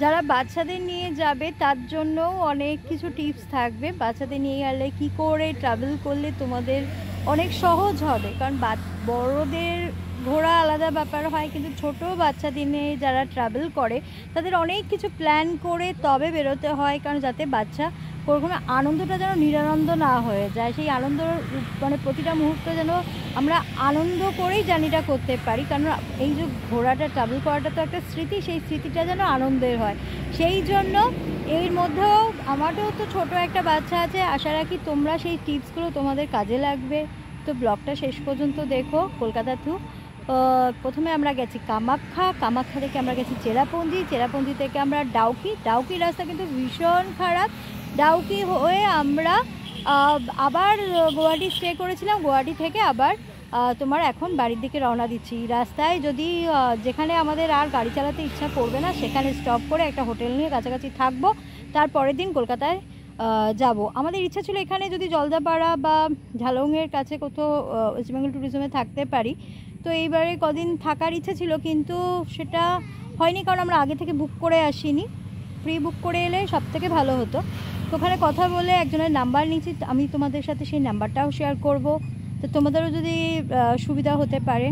যারা বাচ্চাদের নিয়ে যাবে তার জন্যও অনেক কিছু টিপস থাকবে। বাচ্চাদের নিয়ে গেলে কী করে ট্রাভেল করলে তোমাদের অনেক সহজ হবে, কারণ বড়দের ঘোরা আলাদা ব্যাপার হয়, কিন্তু ছোট বাচ্চাদের নিয়ে যারা ট্রাভেল করে তাদের অনেক কিছু প্ল্যান করে তবে বেরোতে হয়, কারণ যাতে বাচ্চা কোনো আনন্দটা যেন নিরানন্দ না হয়ে যায়। সেই আনন্দ মানে প্রতিটা মুহূর্ত যেন আমরা আনন্দ করেই জার্নিটা করতে পারি, কারণ এই যে ঘোরাটা ট্রাভেল করাটা তো একটা স্মৃতি, সেই স্মৃতিটা যেন আনন্দের হয়। সেই জন্য এর মধ্যেও আমারও তো ছোট একটা বাচ্চা আছে, আশা রাখি তোমরা সেই টিপসগুলো তোমাদের কাজে লাগবে। তো ব্লগটা শেষ পর্যন্ত দেখো। কলকাতা টু প্রথমে আমরা গেছি কামাখ্যা থেকে আমরা গেছি চেরাপুঞ্জি থেকে আমরা ডাউকি রাস্তা কিন্তু ভীষণ খারাপ। ডাউকি হয়ে আমরা আবার গুয়াহাটি স্টে করেছিলাম, গুয়াহাটি থেকে আবার তোমার এখন বাড়ির দিকে রওনা দিচ্ছি। রাস্তায় যদি যেখানে আমাদের আর গাড়ি চালাতে ইচ্ছা করবে না সেখানে স্টপ করে একটা হোটেল নিয়ে কাছাকাছি থাকবো, তারপরের দিন কলকাতায় যাব। আমাদের ইচ্ছা ছিল এখানে যদি জলদাপাড়া বা ঝালংয়ের কাছে কোথাও ওয়েস্ট বেঙ্গল ট্যুরিজমে থাকতে পারি, তো এইবারে কদিন থাকার ইচ্ছা ছিল কিন্তু সেটা হয়নি, কারণ আমরা আগে থেকে বুক করে আসিনি। প্রি বুক করে এলে সব থেকে ভালো হতো। তো ওখানে কথা বলে একজনের নাম্বার নিয়েছি, আমি তোমাদের সাথে সেই নাম্বারটাও শেয়ার করব, তো তোমাদেরও যদি সুবিধা হতে পারে।